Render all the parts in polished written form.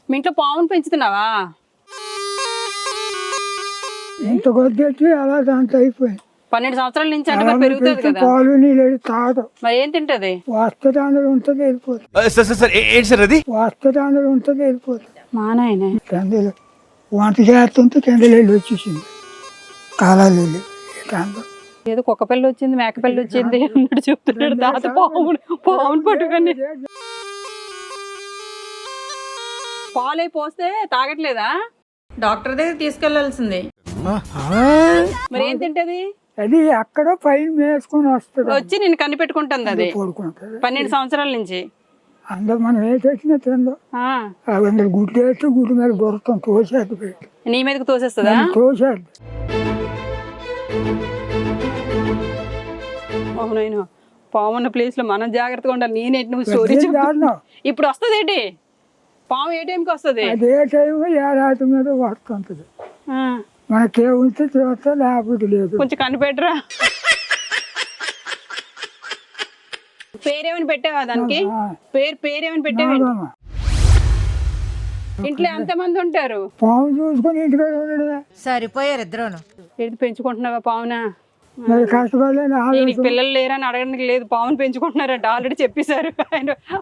మీ ఇంట్లో పావును పెంచుతున్నావా? ఇంత కొద్ది అలా దాంట్లో అయిపోయింది. 12 సంవత్సరాల నుంచి అంటే మరి పెరుగుతుంది కదా. పాలు నీళ్ళు తాగదు. మరి ఏం తింటది? వస్తుంది అందులో ఉంటుంది వెళ్ళిపోతుంది. వస్తుంది అందులో ఉంటుంది వెళ్ళిపోతుంది. మా నాయనే కిందలు వంట చేస్తుంటే కిందలు వెళ్ళి వచ్చేసింది. కాలాలు వెళ్ళి ఏదో కుక్క పిల్ల వచ్చింది, మేక పిల్ల వచ్చింది అన్నట్టు చెప్తున్నాడు తాత. పావును పట్టుకొని పాలై పోస్తే తాగట్లేదా? డాక్టర్ దగ్గర తీసుకెళ్లాల్సింది. మరి ఏం తింటది? అది అక్కడ పైన వేసుకొని వస్తుంది. వచ్చి నేను కనిపెట్టుకుంటుంది అది పడుకుంటుంది 12 సంవత్సరాల నుంచి. అందరూ మనం ఏ తెచ్చినా తిందో. అందరు గుడ్లు వేస్తే గుడ్డు మీద బొరుతాం తోసేది పెట్టి. నీ మీదకి తోసేస్తుందా? తోసేది. అవునైనా పాము ఉన్న ప్లేస్ లో మనం జాగ్రత్తగా ఉండాలి. నేనేంటి నువ్వు స్టోరీ ఇప్పుడు వస్తుంది ఏంటి? పాము ఏ టైంకి వస్తుంది? అదే టైం ఏ రాత్రి మీద వస్తుంటుంది. మనకే ఉంటే చూస్తా లేకపోతే లేదు. కొంచెం కనిపెట్టరా. పేరేమని పెట్టావా దానికి? పేరేమని పెట్టావా? ఇంట్లో ఎంత మంది ఉంటారు? పాము చూసుకొని ఇంటికి ఉండడు. సరిపోయారు ఇద్దరు. ఏది పెంచుకుంటున్నావా పావునా? మరి కష్టపడలే. నీకు పిల్లలు లేరని అడగడానికి లేదు, పావును పెంచుకుంటున్నారంట ఆల్రెడీ చెప్పేశారు.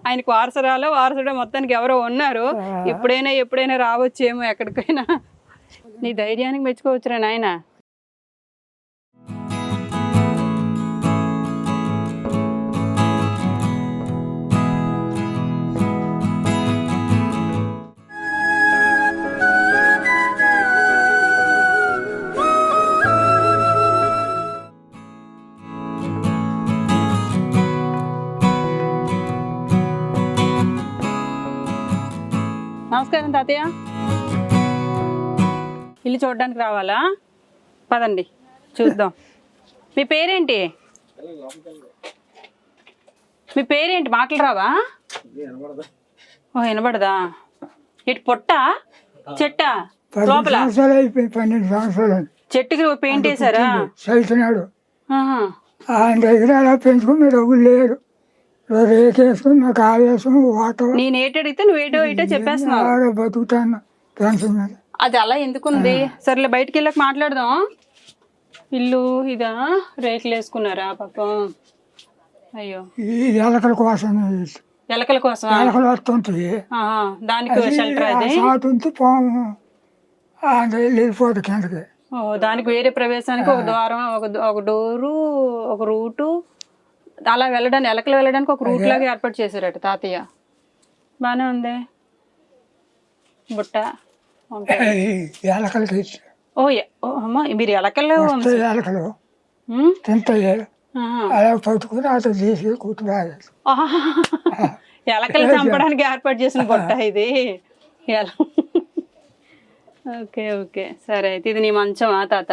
ఆయనకు వారసుడో మొత్తానికి ఎవరో ఉన్నారు. ఎప్పుడైనా రావచ్చేమో ఎక్కడికైనా. నీ ధైర్యానికి మెచ్చుకోవచ్చురా నాయన. నమస్కారం తాతయ్య. ఇల్లు చూడడానికి రావాలా? పదండి చూద్దాం. మీ పేరేంటి? మాటలు రావా? ఓ వినబడదా? ఇటు పొట్ట చెట్ట లోపల 12 సంవత్సరాలు చెట్టుకి పెయింట్ వేసారా? చదువుతున్నాడు. ఆయన దగ్గర అలా పెంచుకుని మీరు ఎవరు లేరు. రేకేసుకుని నాకు ఆవేశం వాటర్. నేను ఏటో అడిగితే నువ్వు ఏటో చెప్పేస్తున్నావు. బతుకుతాను పెన్షన్ మీద. అది అలా ఎందుకుంది? సరేలే బయటికి వెళ్ళక మాట్లాడదాం. ఇల్లు ఇదా? రేకులు వేసుకున్నారా పాపం? అయ్యో ఎలకల కోసం. ఎలకల కోసం? ఎలకలు వస్తుంటాయి దానికి షెల్టర్ అది. పాము వెళ్ళిపోతుంది కిందకి. దానికి వేరే ప్రవేశానికి ఒక ద్వారం, ఒక డోరు, ఒక రూటు, అలా వెళ్ళడానికి ఎలకలు వెళ్ళడానికి ఒక రూట్ లాగా ఏర్పాటు చేశారట తాతయ్య. బానే ఉంది. బుట్ట అమ్మ మీరు ఎలకలు తింటాయి. అలా పట్టుకుని అతను తీసి కుటుంబాలు ఎలకలు చంపడానికి ఏర్పాటు చేసిన బుట్ట ఇది. ఓకే సరే అయితే ఇది నీ మంచమా తాత?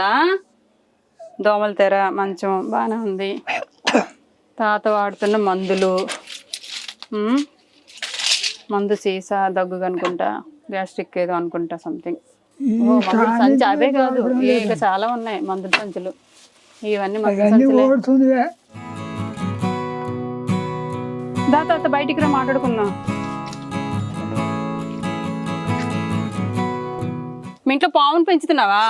దోమల తెర మంచం బాగానే ఉంది. తాత వాడుతున్న మందు సీసా, దగ్గు అనుకుంటా, గ్యాస్ట్రిక్ ఏదో అనుకుంటా సంథింగ్. సంచి అవే కాదు, ఇంకా చాలా ఉన్నాయి మందుల సంచులు. ఇవన్నీ తాత బయటికి రా మాట్లాడుకుందాం. మీ ఇంట్లో పావును పెంచుతున్నావా?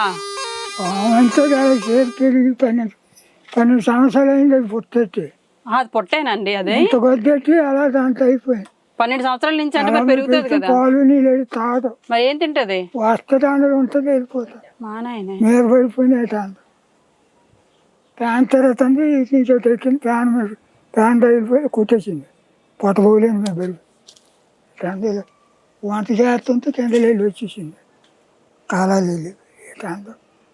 12 సంవత్సరాలు అయింది. అది పుట్టేటి. అది పొట్టేనండి. అదే కొద్ది అలా దాంట్లో అయిపోయింది. 12 సంవత్సరాల నుంచి అంటే మరి పెరుగుతుంది కదా. పాలు నీళ్ళు తాగదు. మరి ఏం తింటది? వస్తుంది అందులో ఉంటుంది వెళ్ళిపోతుంది. మా నాయనే మీరు పడిపోయినట్టు అంత ఫ్యాన్ తిరుగుతుంది. ఇటు నుంచి ఎక్కింది. ఫ్యాన్ తగిలిపోయి కుట్టేసింది. పొట్టపోలేని మేము పెరిగి వంట చేస్తుంటే కిందలు వెళ్ళి వచ్చేసింది. కాలాలు వెళ్ళి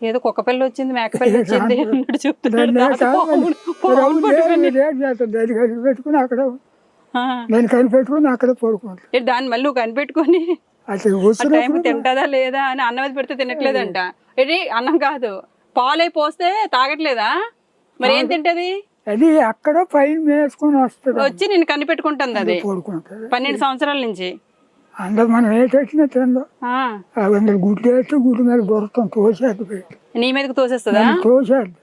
ఏదో కుక్క పిల్ల వచ్చింది, మేక పిల్ల వచ్చింది అన్నట్టు చెప్తున్నాడు. కనిపెట్టుకుని అక్కడ నేను కనిపెట్టుకుని అక్కడ పడుకుంటా. దాన్ని మళ్ళీ నువ్వు కనిపెట్టుకుని టైం తింటదా లేదా అని అన్నం అది పెడితే తినట్లేదంట. ఇది అన్నం కాదు, పాలై పోస్తే తాగట్లేదా? మరి ఏం తింటది? అది అక్కడ పైన వేసుకొని వస్తుంది. వచ్చి నేను కనిపెట్టుకుంటుంది అది 12 సంవత్సరాల నుంచి. అందరు మనం ఏ తెచ్చినా తిందో. అందరు గుడ్లు వేస్తే గుడ్డు మీద బొరుతాం తోసేది పెట్టి. నీ మీదకి తోసేస్తుందా? తోసేది.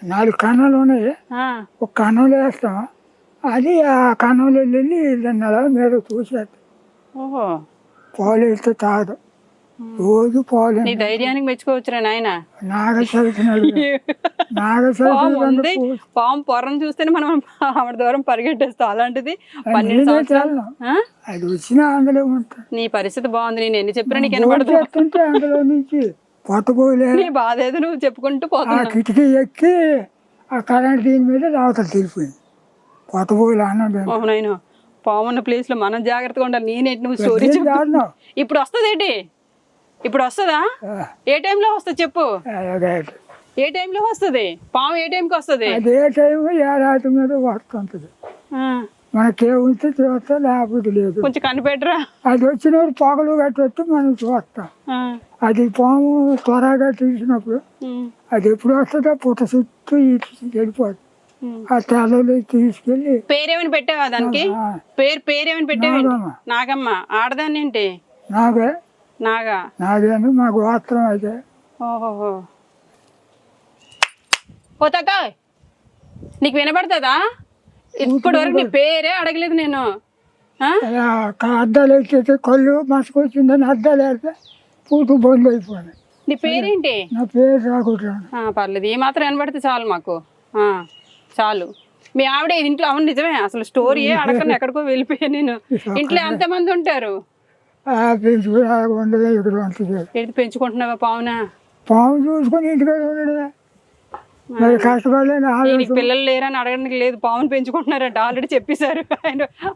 4 కన్నాలు ఉన్నాయి. ఒక కన్నంలో వేస్తాం. అది ఆ కన్నంలో వెళ్ళి దాన్ని అలా మీద తోసేది. ఓహో పాలు వేస్తే తాగదు. రోజు పాలు నీ ధైర్యానికి మెచ్చుకోవచ్చురా నాయన. పాము ఉంది, పాము పొరను చూస్తేనే మనం ఆవిడ దూరం పరిగెట్టేస్తాం. అలాంటిది 12 సంవత్సరాలు. అది వచ్చినా అందులో ఉంటుంది. నీ పరిస్థితి బాగుంది, నేను ఎన్ని చెప్పినా నీకు వినపడదు. అందులో నుంచి పొట్టపోలే నీ బాధ ఏదో నువ్వు చెప్పుకుంటూ పోతున్నావు. కిటికీ ఎక్కి ఆ కరెంట్ దీని మీద రావతలు తెలిపోయింది. పొట్టపోలే అన్నది. అవునైనా పాము ఉన్న ప్లేస్ లో మనం జాగ్రత్తగా ఉండాలి. నేనేంటి నువ్వు స్టోరీ చెప్పు. ఇప్పుడు వస్తుంది ఏంటి? ఇప్పుడు వస్తుందా? ఏ టైంలో వస్తుంది చెప్పు. ఏ టైంలో వస్తుంది పాము? ఏ టైంకి వస్తుంది? అదే టైం ఏడాది మీద వస్తుంటది. మనకే ఉంటే చూస్తా, లేకపోతే లేదు. కొంచెం కనిపెట్టరా. అది వచ్చినప్పుడు పొగలు కట్టొచ్చు మనం చూస్తాం. అది పాము త్వరగా తీసినప్పుడు అది ఎప్పుడు వస్తుందో పుట్ట చుట్టూ వెళ్ళిపోతుంది. ఆ తెల్లలు తీసుకెళ్ళి. పేరేమని పెట్టావా దానికి? పేరేమని పెట్టావా? నాగమ్మ. ఆడదాన్ని ఏంటి? నాగే. నాగా? నాగేను మా గోత్రం అయితే. ఓహో. పోతాక నీకు వినపడుతుందా? ఇప్పటి వరకు నీ పేరే అడగలేదు నేను. అద్దాలు వేస్తే కళ్ళు మసుకొచ్చిందని అద్దాలు వేస్తే పూట బంద్ అయిపోయింది. నీ పేరేంటి? నా పేరు రాకుంటాను. పర్లేదు, ఏ మాత్రం వినపడితే చాలు మాకు. చాలు. మీ ఆవిడ ఇంట్లో? అవును నిజమే, అసలు స్టోరీ అడగకుండా ఎక్కడికో వెళ్ళిపోయా నేను. ఇంట్లో ఎంతమంది ఉంటారు? ఏది పెంచుకుంటున్నావా పావునా? పాము చూసుకొని ఇంటికాడ ఉండడమే. మరి కష్టపడలేదు. పిల్లలు లేరని అడగడానికి లేదు, పావును పెంచుకుంటున్నారంట. ఆల్రెడీ చెప్పేశారు.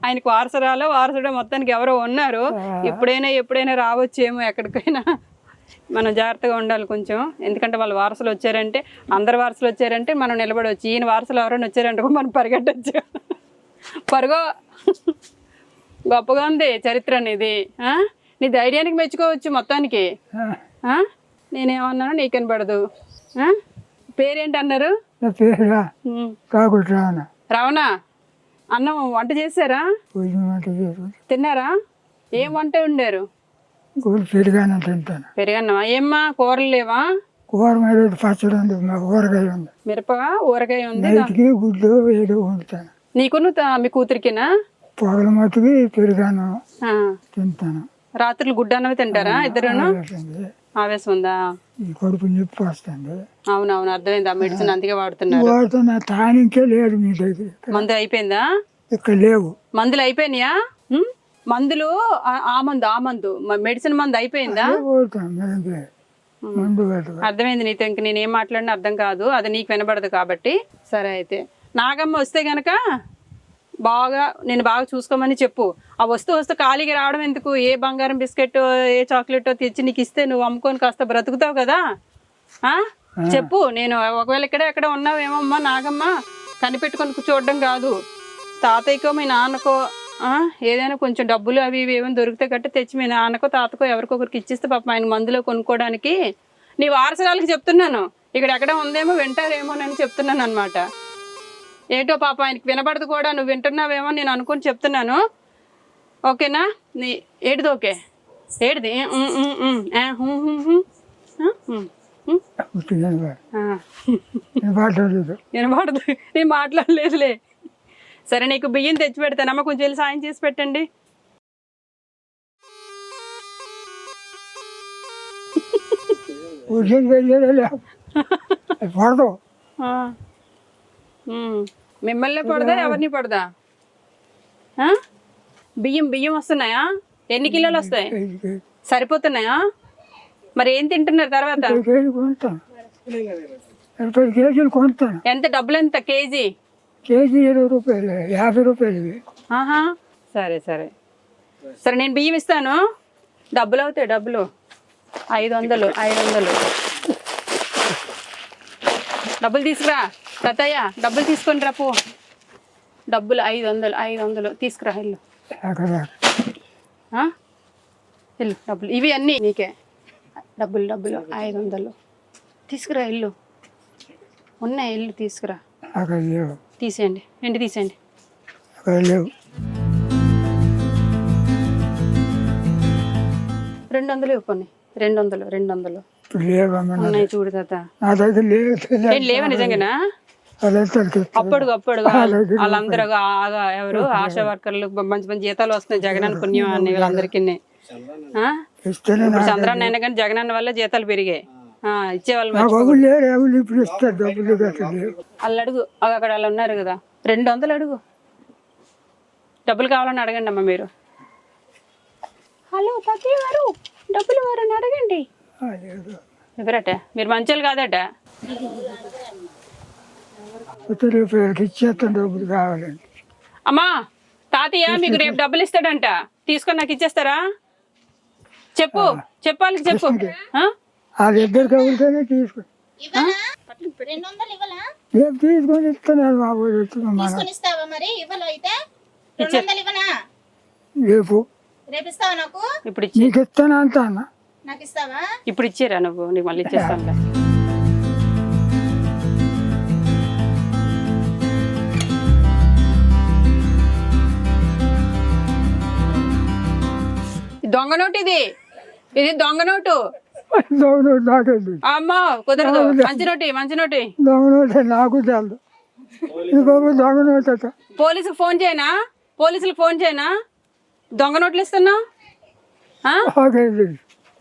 ఆయనకు వారసుడో మొత్తానికి ఎవరో ఉన్నారు. ఎప్పుడైనా రావచ్చేమో ఎక్కడికైనా. మనం జాగ్రత్తగా ఉండాలి కొంచెం. ఎందుకంటే వాళ్ళ వారసులు వచ్చారంటే, అందరు వారసులు వచ్చారంటే మనం నిలబడవచ్చు. ఈయన వారసులు ఎవరైనా వచ్చారంటే మనం పరిగెట్టచ్చు. పరుగో. గొప్పగా ఉంది చరిత్ర అనేది. నీ ధైర్యానికి మెచ్చుకోవచ్చు మొత్తానికి. నేనేమన్నాను నీకు కనపడదు. పేరేంటి అన్నారు? రావణ. అన్నం వంట చేశారా? తిన్నారా? ఏం వంట వండారు? పెరుగన్నం తింటాను. పెరుగన్నమా? ఏమ్మా కూరలు లేవా? కూర మీద పచ్చడి ఉంది, ఊరగాయ ఉంది. మిరప ఊరగాయ ఉంది. గుడ్లు ఏదో వండుతాను. నీకు మీ కూతురికినా? పొగల మట్టుకి పెరుగన్నం తింటాను. రాత్రులు గుడ్డ అన్నవి తింటారా ఇద్దరును? ఆవేశం ఉందా? కడుపు నొప్పి వస్తుంది. అవునవును, అర్థమైంది. ఆ మెడిసిన్ అందుకే వాడుతున్నారు. తానికే లేదు మీ దగ్గర. మందు అయిపోయిందా? ఇక్కడ లేవు. మందులు అయిపోయినాయా? మందులు ఆ మందు మెడిసిన్ మందు అయిపోయిందా? అర్థమైంది నీతో. ఇంక నేనేం మాట్లాడినా అర్థం కాదు, అది నీకు వినబడదు కాబట్టి. సరే అయితే నాగమ్మ వస్తే గనక నేను బాగా చూసుకోమని చెప్పు. ఆ వస్తూ ఖాళీగా రావడం ఎందుకు? ఏ బంగారం బిస్కెట్ ఏ చాక్లెట్ తెచ్చి నీకు ఇస్తే నువ్వు అమ్ముకొని కాస్త బ్రతుకుతావు కదా. చెప్పు. నేను ఒకవేళ ఎక్కడ ఉన్నావేమమ్మా నాగమ్మ, కనిపెట్టుకొని చూడడం కాదు. తాతయ్యకో మీ నాన్నకో ఏదైనా కొంచెం డబ్బులు అవి ఇవి ఏమైనా దొరికితే గట్టి తెచ్చి మీ నాన్నకో తాతకో ఎవరికొకరికి ఇచ్చిస్తే పాప ఆయన మందులో కొనుక్కోవడానికి. నీ వారసురాలకి చెప్తున్నాను, ఇక్కడ ఎక్కడ ఉందేమో వింటారేమోనని చెప్తున్నాను అనమాట. ఏంటో పాప ఆయనకి వినపడదు కూడా, నువ్వు వింటున్నావేమో నేను అనుకుని చెప్తున్నాను. ఓకేనా? ఏడిది ఓకే? ఏడిది? వినపడదు. నేను మాట్లాడలేదులే. సరే నీకు బియ్యం తెచ్చి పెడతానమ్మా, కొంచెం వెళ్ళి సాయం చేసి పెట్టండి. మిమ్మల్ని పడదా ఎవరిని పడదా? బియ్యం వస్తున్నాయా? ఎన్ని కిలోలు వస్తాయి? సరిపోతున్నాయా? మరి ఏం తింటున్నారు తర్వాత? ఎంత డబ్బులు? ఎంత కేజీ? కేజీ 20 రూపాయలు, 50 రూపాయలు. సరే సరే సరే, నేను బియ్యం ఇస్తాను. డబ్బులు అవుతాయి, డబ్బులు 500. డబ్బులు తీసుకురా తాతయ్య, డబ్బులు తీసుకొని రా పో. డబ్బులు 500 తీసుకురా. వెళ్ళు డబ్బులు ఇవి అన్నీ నీకే. డబ్బులు 500 తీసుకురా. వెళ్ళు ఉన్నాయి, వెళ్ళు తీసుకురా. తీసేయండి, ఎండి తీసేయండి. 200 ఇవ్వని. 200 ఉన్నాయి చూడు తాత. లేవా నిజంగానా? అప్పుడు వాళ్ళందరూ ఎవరు ఆశా వర్కర్లు మంచి జీతాలు వస్తున్నాయి జగన్ పుణ్యం అని వీళ్ళందరికీ. ఆ? ఇస్తేనే ఇప్పుడు చంద్రన్న అయినా కానీ జగన్ అన్న వల్ల జీతాలు పెరిగాయి. ఇచ్చేవాళ్ళు నాకు ఒకరు లేరు, ఎవరు ఇప్పుడు ఇస్తారు డబ్బులు గట్రా లేవు. వాళ్ళు అడుగు, అక్కడ వాళ్ళు ఉన్నారు కదా, 200 అడుగు. డబ్బులు కావాలని అడగండి అమ్మ మీరు. హలో తాతయ్య గారు, డబ్బులు ఎవరని అడగండి. లేదు. ఎవరట? మీరు మంచోళ్ళు కాదట. రేపు ఇచ్చేస్తాను, డబ్బులు కావాలండి. అమ్మా తాతయ్య మీకు రేపు డబ్బులు ఇస్తాడంట, తీసుకొని నాకు ఇచ్చేస్తారా? చెప్పు, చెప్పాలి చెప్పు. వాళ్ళిద్దరు కబుర్తోనే తీసుకుని రేపు తీసుకొని ఇస్తున్నాను బాబు. రేపు ఇప్పుడు నీకు ఇస్తాను అంత అన్న. ఇప్పుడు ఇచ్చారా నువ్వు? నీకు మళ్ళీ ఇచ్చేస్తాను. దొంగ నోటు ఇది, ఇది దొంగ నోటు. దొంగ నోటు నాకేంటి? అమ్మా కుదరదు, మంచి నోటి, మంచి నోటి. దొంగ నోటే నాకు తెలుదు. ఇది బాబు దొంగ నోట్ అట. పోలీసులకు ఫోన్ చేయనా? పోలీసులకు ఫోన్ చేయనా? దొంగ నోట్లు ఇస్తున్నావు?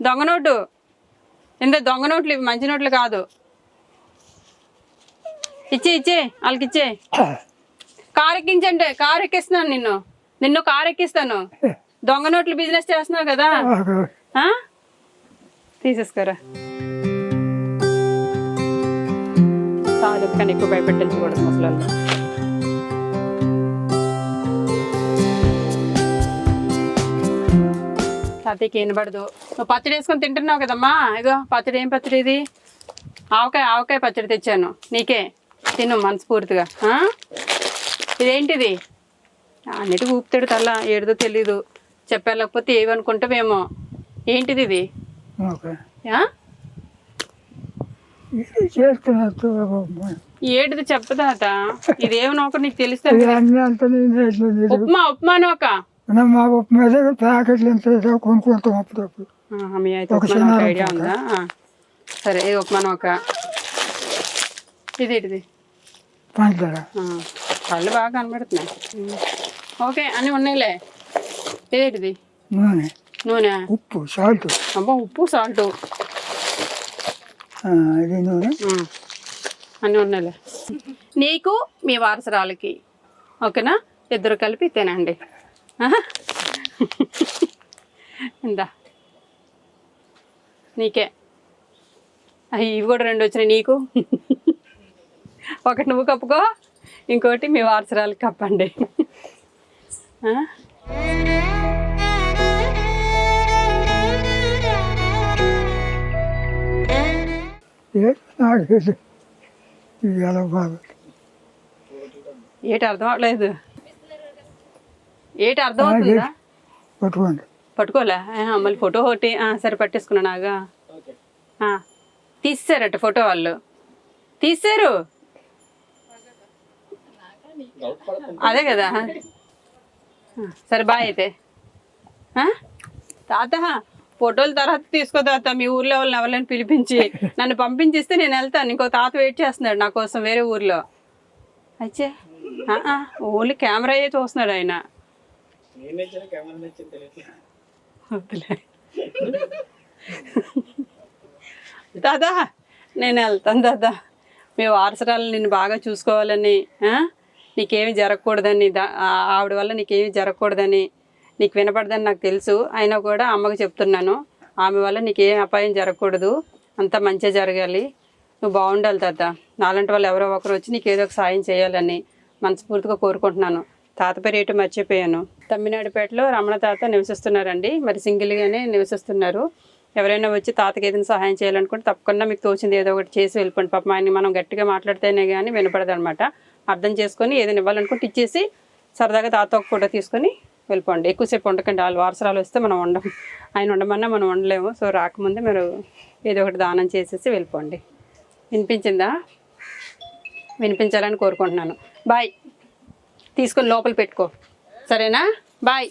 దొంగ నోటు ఎంత? దొంగ నోట్లు ఇవి, మంచి నోట్లు కాదు. ఇచ్చే వాళ్ళకి ఇచ్చే. కారు ఎక్కించండి, కారు ఎక్కిస్తున్నాను నిన్ను, నిన్ను కారు ఎక్కిస్తాను. దొంగ నోట్లు బిజినెస్ చేస్తున్నావు కదా, తీసేసుకోరా. చాలు, కానీ ఎక్కువ భయపెట్టించకూడదు ముసలాళ్ళు. తాతయ్యకి వినబడదు. నువ్వు పచ్చడి వేసుకొని తింటున్నావు కదమ్మా. ఇగో పచ్చడి. ఏం పచ్చడి ఇది? ఆవకాయ పచ్చడి తెచ్చాను నీకే, తిను మనస్ఫూర్తిగా. ఇదేంటిది? అన్నిటికీ ఊపుతాడు తల్ల, ఏడుదో తెలీదు. చెప్పలేకపోతే ఏమనుకుంటావేమో. ఏంటిది ఇది? ఏటిది చెప్పదాత? ఇదేమో నౌక నీకు తెలుస్తా. ఉప్మా నౌక. మా ఉప్మా ప్యాకెట్లు ఎంత కొనుక్కుంటాం అప్పుడప్పుడు. మీ అయితే ఉప్మా నౌక ఐడియా ఉందా? సరే, ఇది ఉప్మా నౌక. ఇదేంటిది? పంచదార. కళ్ళు బాగా కనబడుతున్నాయి. ఓకే, అన్నీ ఉన్నాయిలే. ఇదేంటిది? నూనె. ఉప్పు, సాల్ట్. అబ్బా, ఉప్పు సాల్ట్. ఇది నూనె. అన్నీ ఉన్నాయిలే. నీకు మీ వారసరాలకి ఓకేనా? ఇద్దరు కలిపి తినండి. ఇందా నీకే. ఇవి కూడా 2 వచ్చినాయి నీకు. ఒకటి నువ్వు కప్పుకో, ఇంకోటి మీ వారసరాలకి కప్పండి. ఏటి అర్థం అవట్లేదు? ఏటి అర్థం అవుతుందా? పట్టుకోండి. పట్టుకోలే మళ్ళీ ఫోటో ఒకటి. సరే పట్టేసుకున్నా. నాగా తీసేశారట ఫోటో, వాళ్ళు తీసారు. అదే కదా. సరే బాయ్ అయితే. తాత ఫోటోల తర్వాత తీసుకో తాత. మీ ఊర్లో వాళ్ళని ఎవరైనా పిలిపించి నన్ను పంపించిస్తే నేను వెళ్తాను. ఇంకో తాత వెయిట్ చేస్తున్నాడు నా కోసం వేరే ఊర్లో. అయితే ఓన్లీ కెమెరా అయితే చూస్తున్నాడు ఆయన. దాదా నేను వెళ్తాను దాదా. మీ వారసరాలు నిన్ను బాగా చూసుకోవాలని, నీకేమి జరగకూడదని, ఆవిడ వల్ల నీకేమి జరగకూడదని, నీకు వినపడదని నాకు తెలుసు. అయినా కూడా అమ్మకి చెప్తున్నాను, ఆమె వల్ల నీకేం అపాయం జరగకూడదు, అంతా మంచిగా జరగాలి, నువ్వు బాగుండాలి తాత. నాలాంటి వాళ్ళు ఎవరో ఒకరు వచ్చి నీకు ఏదో ఒక సాయం చేయాలని మనస్ఫూర్తిగా కోరుకుంటున్నాను. తాత పేరు ఏటో మర్చిపోయాను. తమ్మినాడిపేటలో రమణ తాత నివసిస్తున్నారండి. మరి సింగిల్గానే నివసిస్తున్నారు. ఎవరైనా వచ్చి తాతకి ఏదైనా సహాయం చేయాలనుకుంటే తప్పకుండా మీకు తోచింది ఏదో ఒకటి చేసి వెళ్ళిపోండి. పాపం ఆయన్ని మనం గట్టిగా మాట్లాడితేనే కానీ వినపడదు అనమాట. అర్థం చేసుకొని ఏదైనా ఇవ్వాలనుకుంటే ఇచ్చేసి సరదాగా తాత ఒక ఫోటో తీసుకొని వెళ్ళిపోండి. ఎక్కువసేపు ఉండకండి. వాళ్ళు వారసరాలు వస్తే మనం వండం, ఆయన ఉండమన్నా మనం వండలేము. సో రాకముందే మీరు ఏదో ఒకటి దానం చేసేసి వెళ్ళిపోండి. వినిపించిందా? వినిపించాలని కోరుకుంటున్నాను. బాయ్. తీసుకొని లోపల పెట్టుకో, సరేనా? బాయ్.